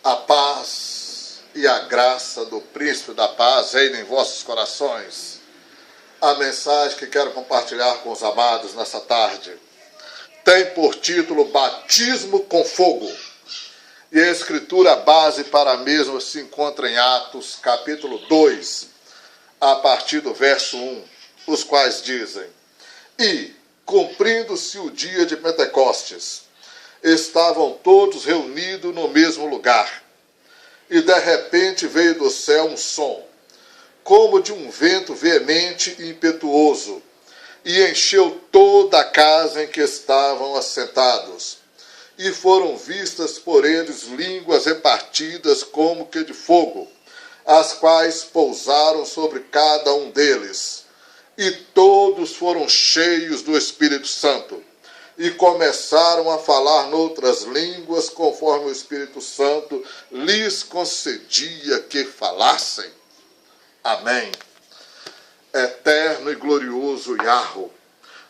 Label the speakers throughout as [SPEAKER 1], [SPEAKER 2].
[SPEAKER 1] A paz e a graça do Príncipe da Paz reinem em vossos corações. A mensagem que quero compartilhar com os amados nessa tarde tem por título Batismo com Fogo. E a escritura base para a mesma se encontra em Atos, capítulo 2, a partir do verso 1, os quais dizem: E, cumprindo-se o dia de Pentecostes, estavam todos reunidos no mesmo lugar. E de repente veio do céu um som, como de um vento veemente e impetuoso, e encheu toda a casa em que estavam assentados. E foram vistas por eles línguas repartidas como que de fogo, as quais pousaram sobre cada um deles. E todos foram cheios do Espírito Santo, e começaram a falar noutras línguas, conforme o Espírito Santo lhes concedia que falassem. Amém. Eterno e glorioso Yahweh,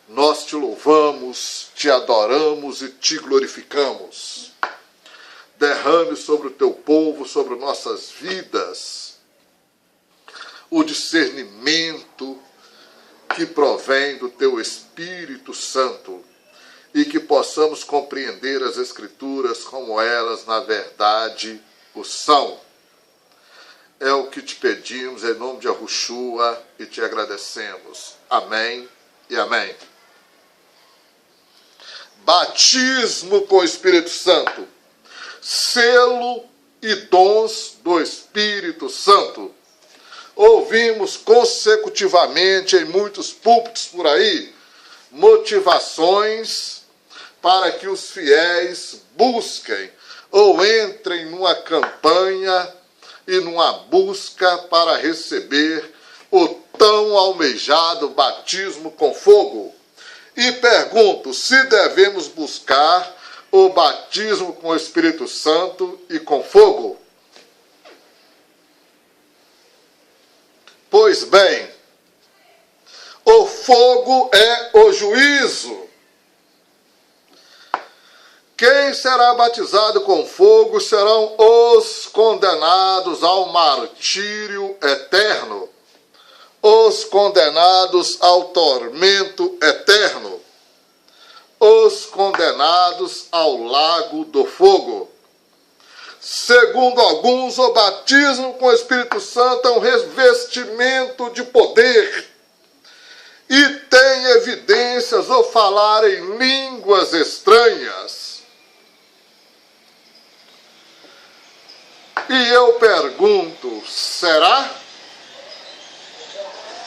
[SPEAKER 1] nós te louvamos, te adoramos e te glorificamos. Derrame sobre o teu povo, sobre nossas vidas, o discernimento que provém do teu Espírito Santo, e que possamos compreender as Escrituras como elas, na verdade, o são. É o que te pedimos em nome de Yahushua e te agradecemos. Amém e amém. Batismo com o Espírito Santo. Selo e dons do Espírito Santo. Ouvimos consecutivamente em muitos púlpitos por aí motivações para que os fiéis busquem ou entrem numa campanha e numa busca para receber o tão almejado batismo com fogo. E pergunto se devemos buscar o batismo com o Espírito Santo e com fogo. Pois bem, o fogo é o juízo. Quem será batizado com fogo serão os condenados ao martírio eterno, os condenados ao tormento eterno, os condenados ao lago do fogo. Segundo alguns, o batismo com o Espírito Santo é um revestimento de poder e tem evidências ou falar em línguas estranhas. E eu pergunto, será?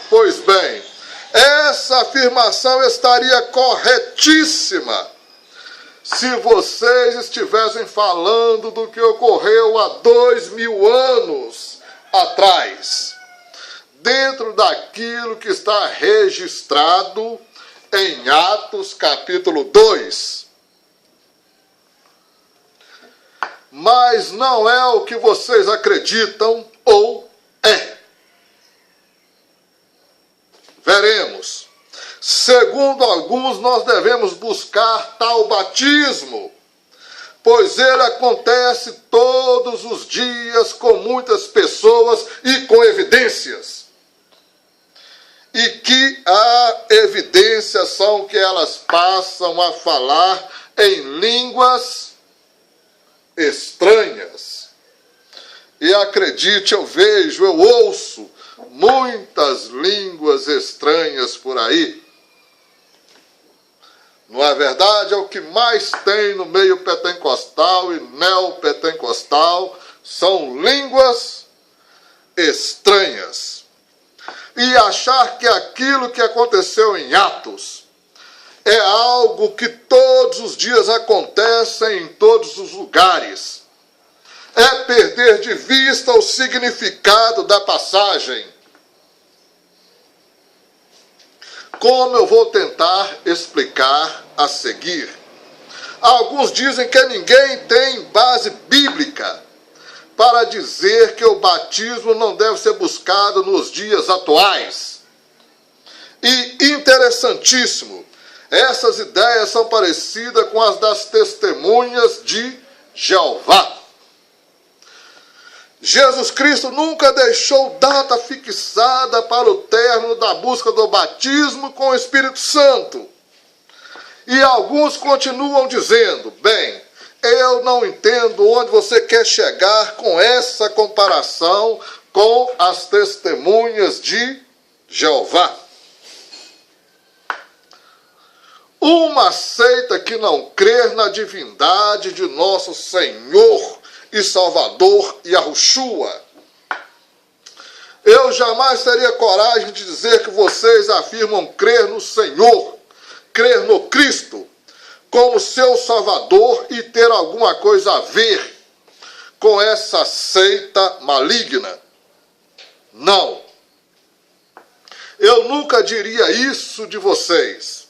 [SPEAKER 1] Pois bem, essa afirmação estaria corretíssima se vocês estivessem falando do que ocorreu há 2000 anos atrás, dentro daquilo que está registrado em Atos capítulo 2. Mas não é o que vocês acreditam ou é. Veremos. Segundo alguns, nós devemos buscar tal batismo, pois ele acontece todos os dias com muitas pessoas e com evidências. E que a evidências são que elas passam a falar em línguas estranhas. E acredite, eu vejo, eu ouço muitas línguas estranhas por aí. Não é verdade? É o que mais tem no meio pentecostal e neopentecostal, são línguas estranhas. E achar que aquilo que aconteceu em Atos é algo que todos os dias acontece em todos os lugares. É perder de vista o significado da passagem. Como eu vou tentar explicar a seguir. Alguns dizem que ninguém tem base bíblica para dizer que o batismo não deve ser buscado nos dias atuais. E interessantíssimo, essas ideias são parecidas com as das testemunhas de Jeová. Jesus Cristo nunca deixou data fixada para o término da busca do batismo com o Espírito Santo. E alguns continuam dizendo, bem, eu não entendo onde você quer chegar com essa comparação com as testemunhas de Jeová. Uma seita que não crê na divindade de nosso Senhor e Salvador Yahushua. Eu jamais teria coragem de dizer que vocês afirmam crer no Senhor, crer no Cristo, como seu Salvador e ter alguma coisa a ver com essa seita maligna. Não. Eu nunca diria isso de vocês,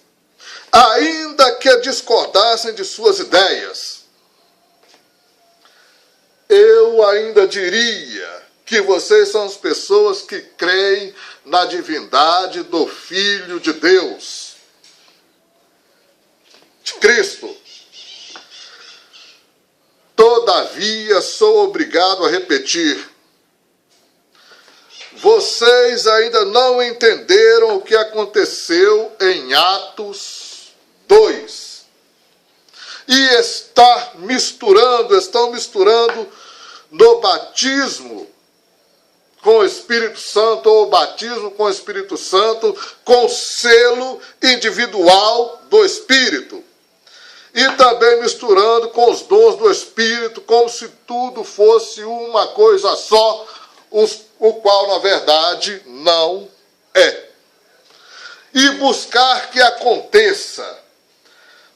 [SPEAKER 1] ainda que discordassem de suas ideias. Eu ainda diria que vocês são as pessoas que creem na divindade do Filho de Deus, de Cristo. Todavia, sou obrigado a repetir, vocês ainda não entenderam o que aconteceu em Atos 2. E estão misturando no batismo com o Espírito Santo, ou batismo com o Espírito Santo, com selo individual do Espírito. E também misturando com os dons do Espírito, como se tudo fosse uma coisa só, o qual, na verdade, não é. E buscar que aconteça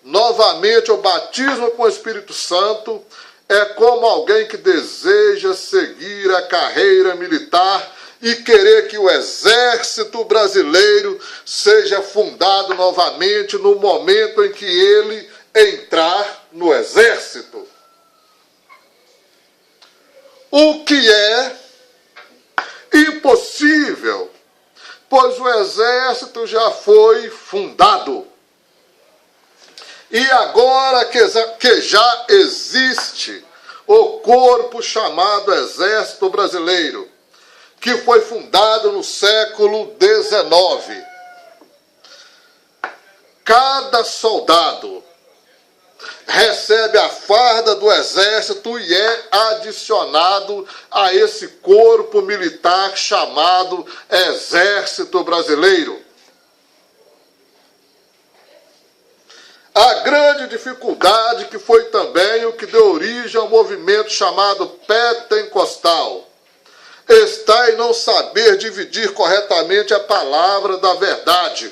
[SPEAKER 1] novamente o batismo com o Espírito Santo é como alguém que deseja seguir a carreira militar e querer que o exército brasileiro seja fundado novamente no momento em que ele entrar no exército. O que é impossível, pois o exército já foi fundado. E agora que já existe o corpo chamado Exército Brasileiro, que foi fundado no século XIX, cada soldado recebe a farda do exército e é adicionado a esse corpo militar chamado Exército Brasileiro. A grande dificuldade, que foi também o que deu origem ao movimento chamado pentecostal, está em não saber dividir corretamente a palavra da verdade,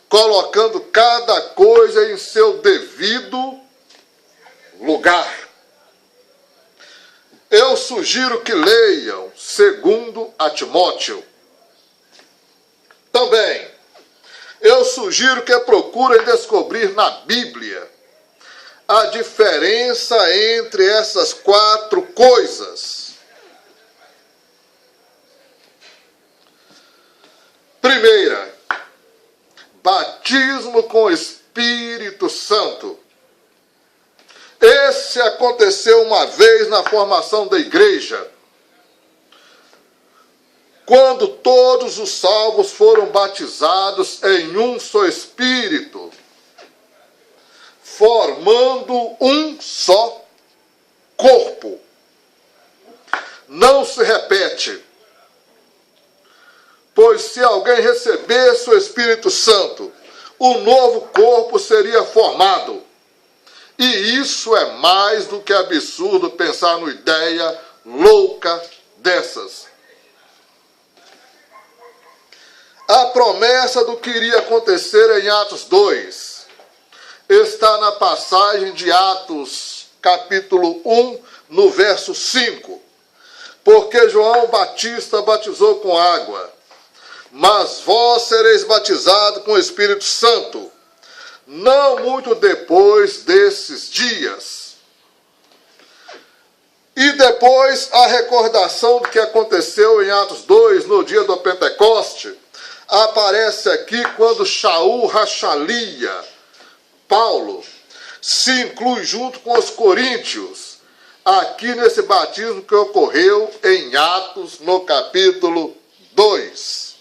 [SPEAKER 1] colocando cada coisa em seu devido lugar. Eu sugiro que leiam 2 Timóteo. Também, eu sugiro que procurem descobrir na Bíblia a diferença entre essas 4 coisas. Primeira, batismo com o Espírito Santo. Esse aconteceu uma vez na formação da igreja, quando todos os salvos foram batizados em um só Espírito, formando um só corpo. Não se repete, pois se alguém recebesse o Espírito Santo, o novo corpo seria formado. E isso é mais do que absurdo pensar numa ideia louca dessas. A promessa do que iria acontecer em Atos 2 está na passagem de Atos, capítulo 1, no verso 5. Porque João Batista batizou com água, mas vós sereis batizados com o Espírito Santo, não muito depois desses dias. E depois a recordação do que aconteceu em Atos 2, no dia do Pentecoste, aparece aqui quando Shaul Rachalia, Paulo, se inclui junto com os coríntios, aqui nesse batismo que ocorreu em Atos, no capítulo 2.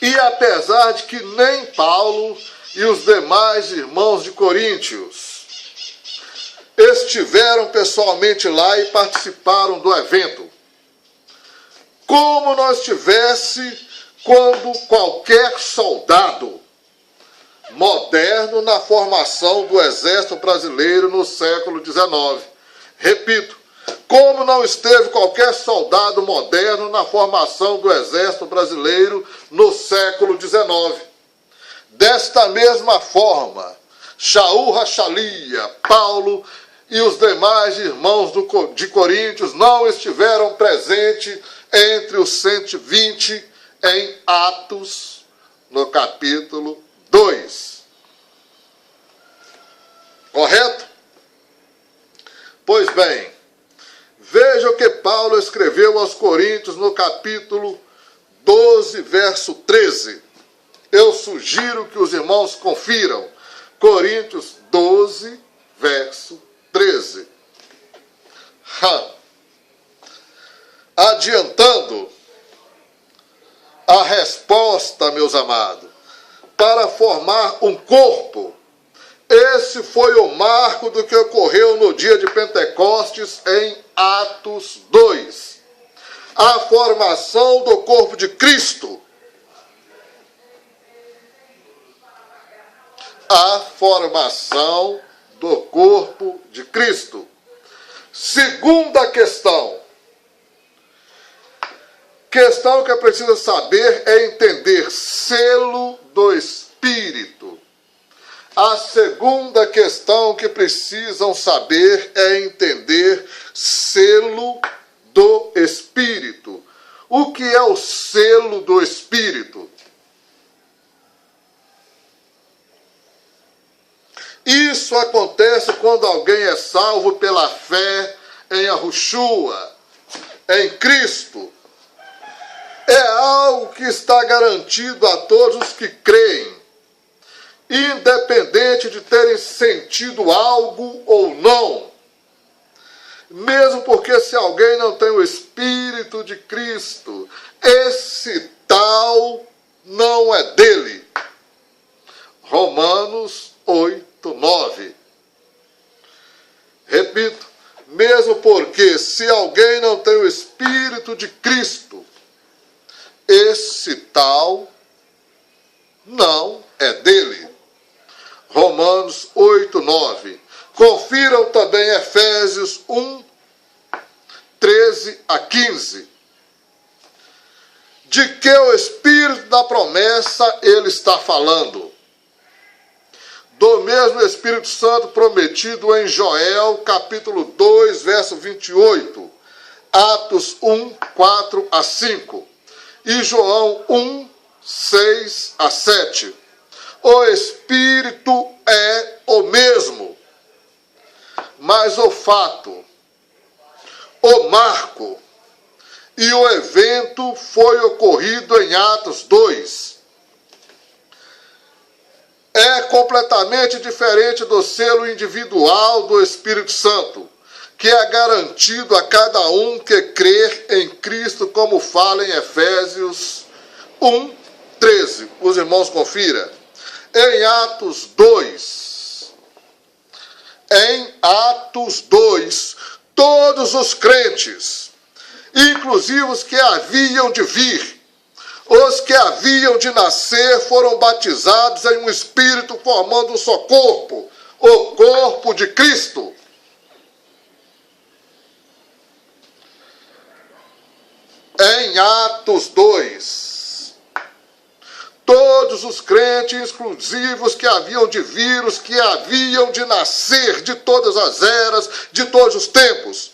[SPEAKER 1] E apesar de que nem Paulo e os demais irmãos de Coríntios estiveram pessoalmente lá e participaram do evento, como não estivesse quando qualquer soldado moderno na formação do Exército Brasileiro no século XIX. Repito, como não esteve qualquer soldado moderno na formação do Exército Brasileiro no século XIX. Desta mesma forma, Shaul Rachalia, Paulo e os demais irmãos de Coríntios não estiveram presentes entre os 120 em Atos, no capítulo 2. Correto? Pois bem, veja o que Paulo escreveu aos Coríntios no capítulo 12, verso 13. Eu sugiro que os irmãos confiram. Coríntios 12, verso 13. Adiantando a resposta, meus amados, para formar um corpo, esse foi o marco do que ocorreu no dia de Pentecostes em Atos 2. A formação do corpo de Cristo. A formação do corpo de Cristo. Segunda questão. Questão que é preciso saber é entender selo do Espírito. A segunda questão que precisam saber é entender selo do Espírito. O que é o selo do Espírito? Isso acontece quando alguém é salvo pela fé em Yahushua, em Cristo. É algo que está garantido a todos os que creem, independente de terem sentido algo ou não. Mesmo porque se alguém não tem o Espírito de Cristo, esse tal não é dele. Romanos 8, 9. Repito, mesmo porque se alguém não tem o Espírito de Cristo, esse tal não é dele. Romanos 8, 9. Confiram também Efésios 1, 13 a 15. De que o Espírito da promessa ele está falando? Do mesmo Espírito Santo prometido em Joel, capítulo 2, verso 28. Atos 1, 4 a 5. E João 1, 6 a 7. O Espírito é o mesmo, mas o fato, o marco e o evento foi ocorrido em Atos 2. É completamente diferente do selo individual do Espírito Santo, que é garantido a cada um que crer em Cristo, como fala em Efésios 1, 13. Os irmãos confiram. Em Atos 2, todos os crentes, inclusive os que haviam de vir, os que haviam de nascer, foram batizados em um Espírito, formando um só corpo, o corpo de Cristo. Em Atos 2, todos os crentes, inclusive os que haviam de vir, os que haviam de nascer de todas as eras, de todos os tempos,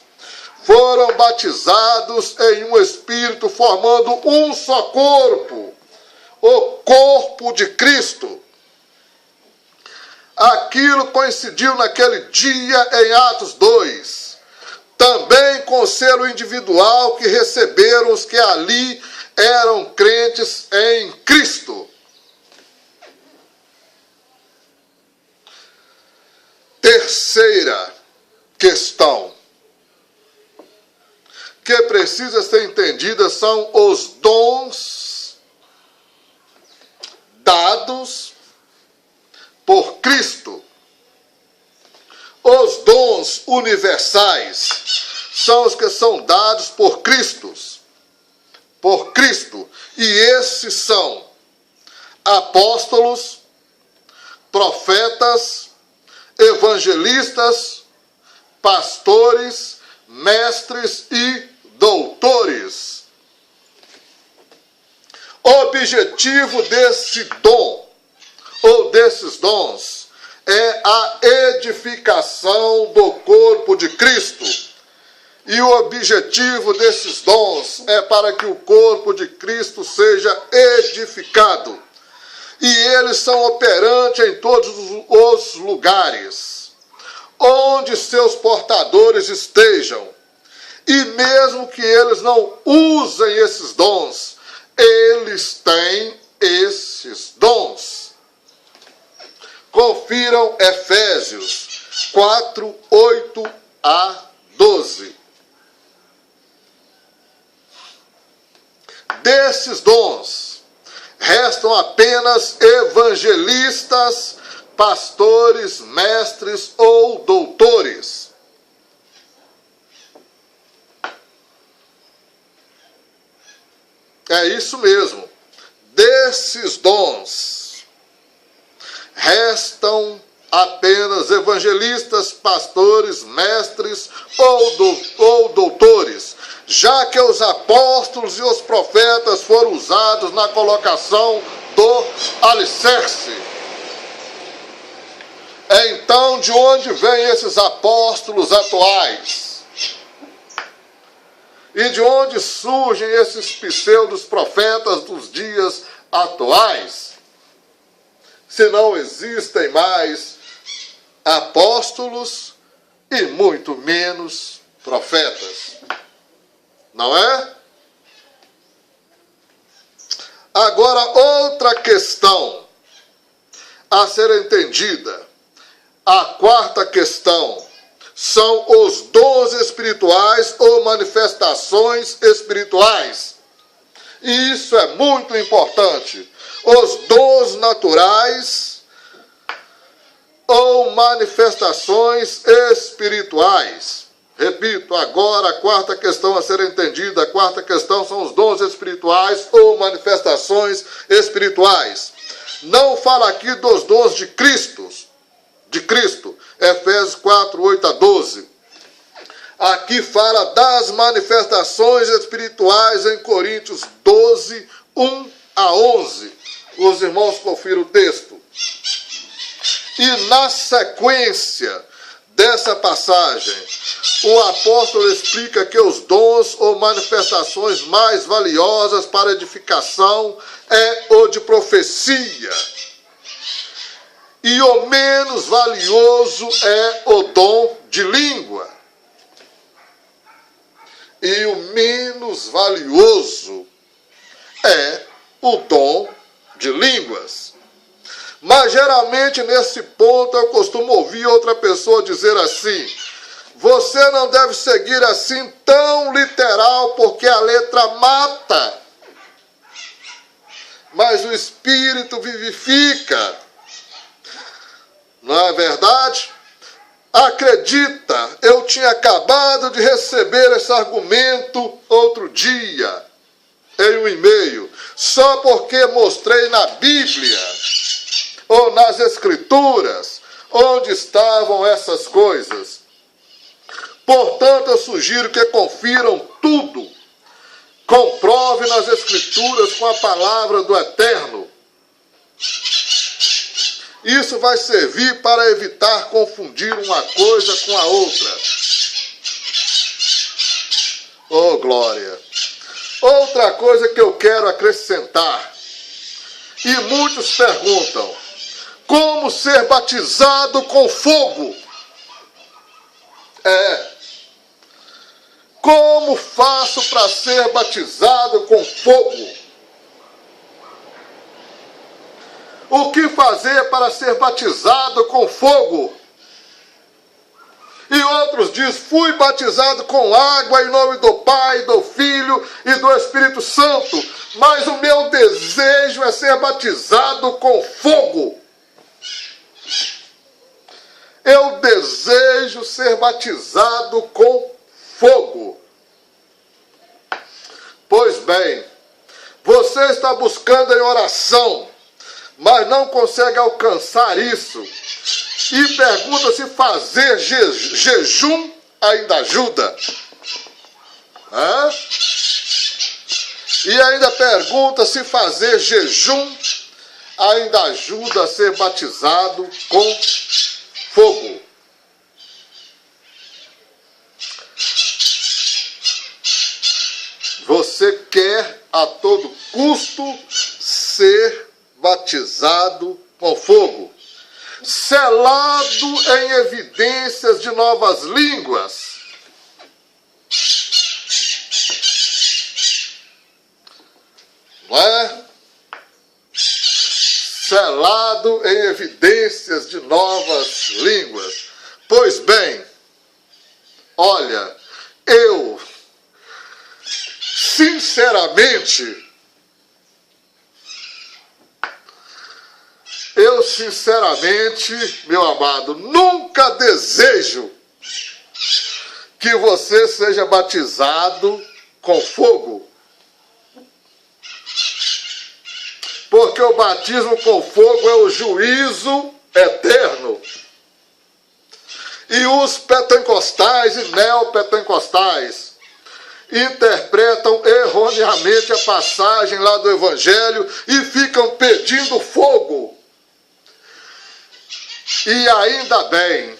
[SPEAKER 1] foram batizados em um Espírito, formando um só corpo, o corpo de Cristo. Aquilo coincidiu naquele dia em Atos 2, também com o selo individual que receberam os que ali eram crentes em Cristo. Terceira questão que precisa ser entendida são os dons dados por Cristo. Os dons universais são os que são dados por Cristo. E esses são apóstolos, profetas, evangelistas, pastores, mestres e doutores. O objetivo desse dom, ou desses dons, é a edificação do corpo de Cristo. E o objetivo desses dons é para que o corpo de Cristo seja edificado. E eles são operantes em todos os lugares onde seus portadores estejam. E mesmo que eles não usem esses dons, eles têm esses dons. Confiram Efésios 4, 8 a 12. Desses dons, restam apenas evangelistas, pastores, mestres ou doutores. É isso mesmo. Desses dons, restam apenas evangelistas, pastores, mestres ou doutores, já que os apóstolos e os profetas foram usados na colocação do alicerce. Então, de onde vêm esses apóstolos atuais? E de onde surgem esses pseudos profetas dos dias atuais? Se não existem mais apóstolos e muito menos profetas. Não é? Agora, outra questão a ser entendida. A quarta questão são os dons espirituais ou manifestações espirituais. E isso é muito importante. Os dons naturais ou manifestações espirituais. Repito, agora a quarta questão a ser entendida. A quarta questão são os dons espirituais ou manifestações espirituais. Não fala aqui dos dons de Cristo. Efésios 4, 8 a 12. Aqui fala das manifestações espirituais em Coríntios 12, 1 a 11. Os irmãos confiram o texto. E na sequência dessa passagem, o apóstolo explica que os dons ou manifestações mais valiosas para edificação é o de profecia. E o menos valioso é o dom de língua. E o menos valioso é o dom de línguas. Mas geralmente nesse ponto eu costumo ouvir outra pessoa dizer assim: você não deve seguir assim tão literal, porque a letra mata, mas o Espírito vivifica. Não é verdade? Acredita, eu tinha acabado de receber esse argumento outro dia, em um e-mail, só porque mostrei na Bíblia, ou nas Escrituras, onde estavam essas coisas. Portanto, eu sugiro que confiram tudo. Comprove nas Escrituras com a palavra do Eterno. Isso vai servir para evitar confundir uma coisa com a outra. Oh, glória! Outra coisa que eu quero acrescentar. E muitos perguntam: como ser batizado com fogo? Como faço para ser batizado com fogo? O que fazer para ser batizado com fogo? E E outros diz, fui batizado com água em nome do Pai, do Filho e do Espírito Santo. Mas o meu desejo é ser batizado com fogo. Eu desejo ser batizado com fogo. Pois bem, você está buscando em oração, mas não consegue alcançar isso. E pergunta se fazer jejum ainda ajuda. E ainda pergunta se fazer jejum ainda ajuda a ser batizado com fogo. Você quer a todo custo ser batizado com fogo, selado em evidências de novas línguas. Não é? Selado em evidências de novas línguas. Pois bem, olha, eu sinceramente, meu amado, nunca desejo que você seja batizado com fogo. Porque o batismo com fogo é o juízo eterno. E os pentecostais e neopentecostais interpretam erroneamente a passagem lá do Evangelho e ficam pedindo fogo. E ainda bem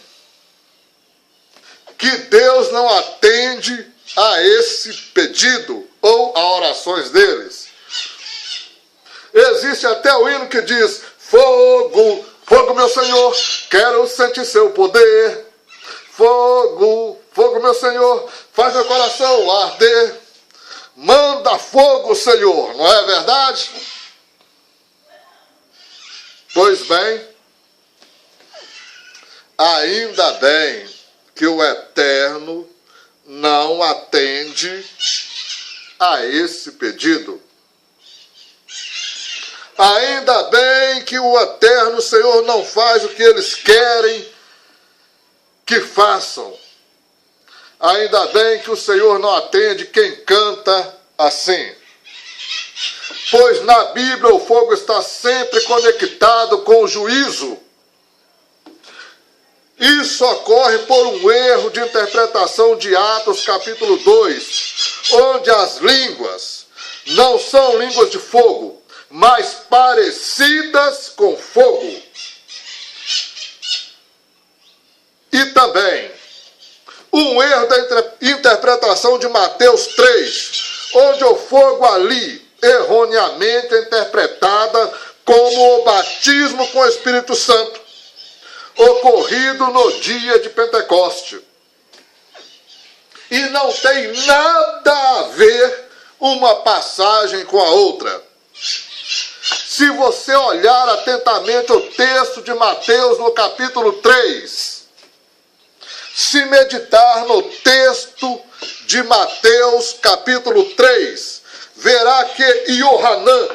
[SPEAKER 1] que Deus não atende a esse pedido ou a orações deles. Existe até o hino que diz, fogo, fogo meu Senhor, quero sentir seu poder. Fogo, fogo meu Senhor, faz meu coração arder. Manda fogo, Senhor, não é verdade? Pois bem, ainda bem que o Eterno não atende a esse pedido. Ainda bem que o Eterno Senhor não faz o que eles querem que façam. Ainda bem que o Senhor não atende quem canta assim. Pois na Bíblia o fogo está sempre conectado com o juízo. Isso ocorre por um erro de interpretação de Atos capítulo 2, onde as línguas não são línguas de fogo, mas parecidas com fogo. E também um erro da interpretação de Mateus 3, onde o fogo ali, erroneamente interpretada como o batismo com o Espírito Santo, ocorrido no dia de Pentecoste. E não tem nada a ver uma passagem com a outra. Se você olhar atentamente o texto de Mateus no capítulo 3, se meditar no texto de Mateus capítulo 3, verá que Iohanã,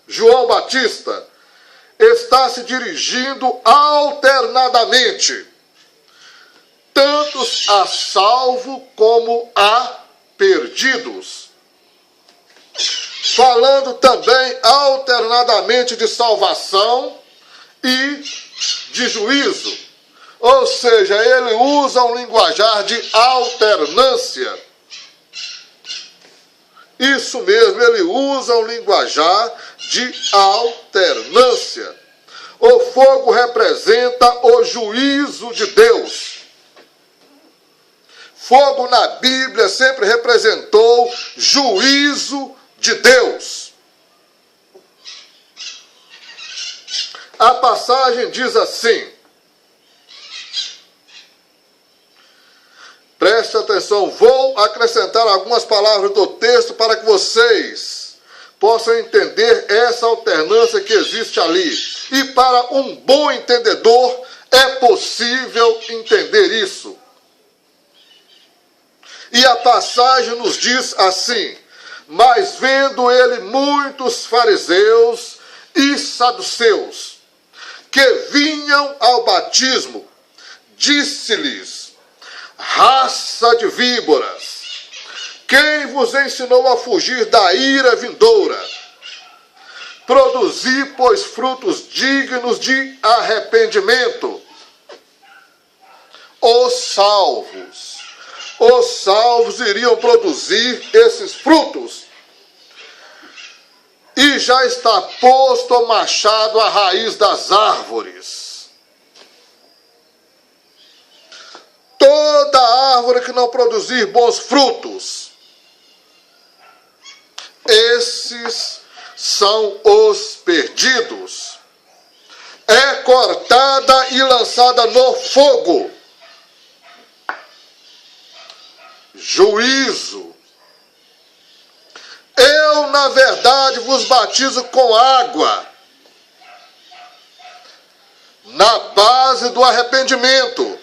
[SPEAKER 1] João Batista, está se dirigindo alternadamente, tanto a salvo como a perdidos, falando também alternadamente de salvação e de juízo. Ou seja, ele usa um linguajar de alternância. Isso mesmo, ele usa um linguajar de alternância. O fogo representa o juízo de Deus. Fogo na Bíblia sempre representou juízo de Deus. A passagem diz assim, preste atenção, vou acrescentar algumas palavras do texto para que vocês possam entender essa alternância que existe ali. E para um bom entendedor, é possível entender isso. E a passagem nos diz assim: mas vendo ele muitos fariseus e saduceus que vinham ao batismo, disse-lhes: raça de víboras, quem vos ensinou a fugir da ira vindoura? Produzi, pois, frutos dignos de arrependimento. Os salvos iriam produzir esses frutos. E já está posto o machado à raiz das árvores. Toda árvore que não produzir bons frutos, esses são os perdidos. É cortada e lançada no fogo. Juízo. Eu, na verdade, vos batizo com água, na base do arrependimento.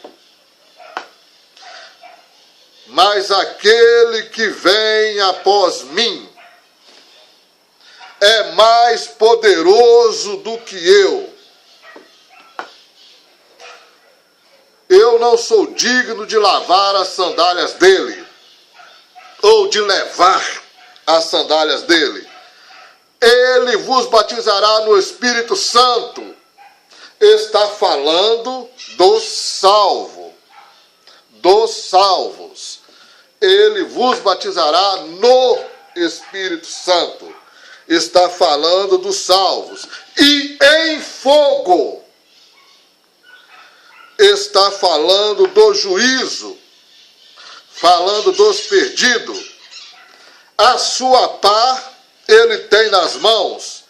[SPEAKER 1] Mas aquele que vem após mim é mais poderoso do que eu. Eu não sou digno de lavar as sandálias dele, ou de levar as sandálias dele. Ele vos batizará no Espírito Santo. Está falando do salvo, dos salvos. Ele vos batizará no Espírito Santo. Está falando dos salvos. E em fogo. Está falando do juízo, falando dos perdidos. A sua pá ele tem nas mãos,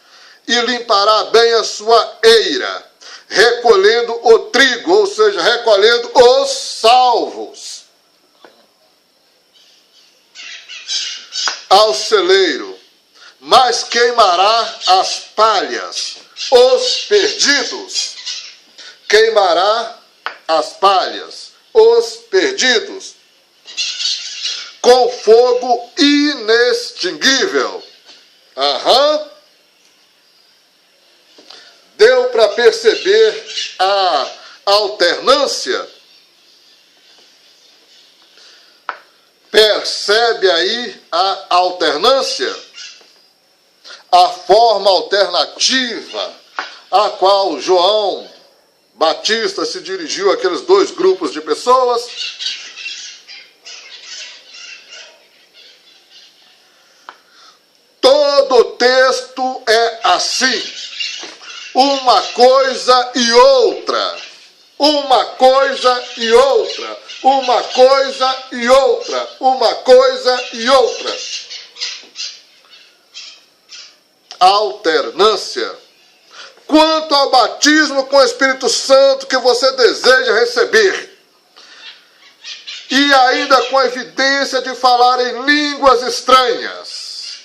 [SPEAKER 1] e limpará bem a sua eira, recolhendo o trigo, ou seja, recolhendo os salvos ao celeiro, mas queimará as palhas, os perdidos. Queimará as palhas, os perdidos, com fogo inextinguível. Deu para perceber a alternância? Percebe aí a alternância? A forma alternativa a qual João Batista se dirigiu àqueles dois grupos de pessoas. Todo o texto é assim. Uma coisa e outra. Uma coisa e outra. Uma coisa e outra. Uma coisa e outra. Alternância. Quanto ao batismo com o Espírito Santo que você deseja receber, e ainda com a evidência de falar em línguas estranhas,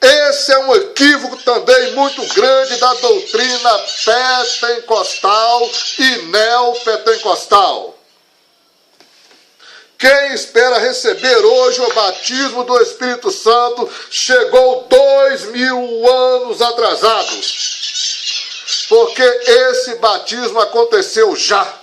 [SPEAKER 1] esse é um equívoco também muito grande da doutrina pentecostal e neopentecostal. Quem espera receber hoje o batismo do Espírito Santo chegou 2000 anos atrasados. Porque esse batismo aconteceu já.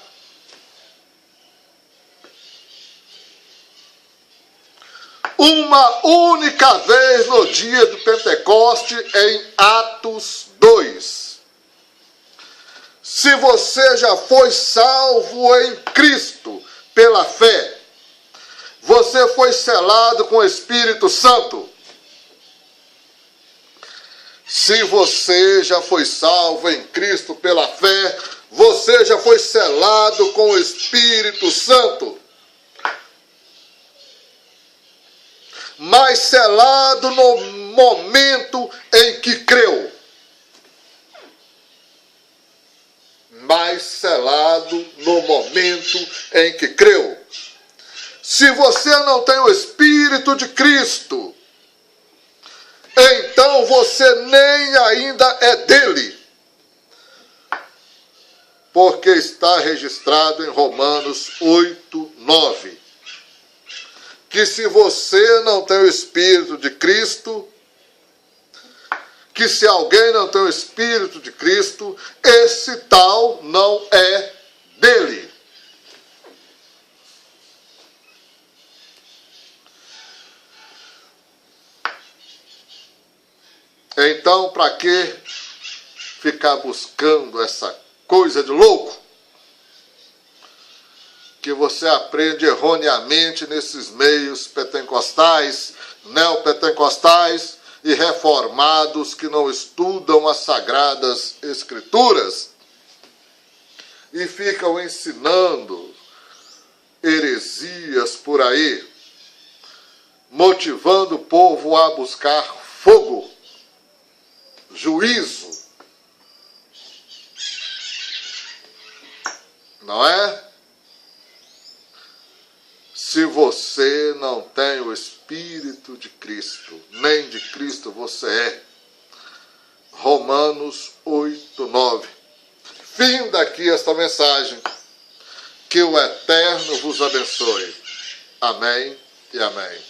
[SPEAKER 1] Uma única vez no dia do Pentecoste, em Atos 2. Se você já foi salvo em Cristo pela fé, você foi selado com o Espírito Santo. Se você já foi salvo em Cristo pela fé, você já foi selado com o Espírito Santo. Mas selado no momento em que creu. Mas selado no momento em que creu. Se você não tem o Espírito de Cristo, então você nem ainda é dele. Porque está registrado em Romanos 8:9. que se você não tem o Espírito de Cristo, que se alguém não tem o Espírito de Cristo, esse tal não é dele. Então, para que ficar buscando essa coisa de louco que você aprende erroneamente nesses meios pentecostais, neopentecostais e reformados que não estudam as Sagradas Escrituras e ficam ensinando heresias por aí, motivando o povo a buscar fogo, juízo, não é? Se você não tem o Espírito de Cristo, nem de Cristo você é. Romanos 8:9. Fim daqui esta mensagem. Que o Eterno vos abençoe. Amém e amém.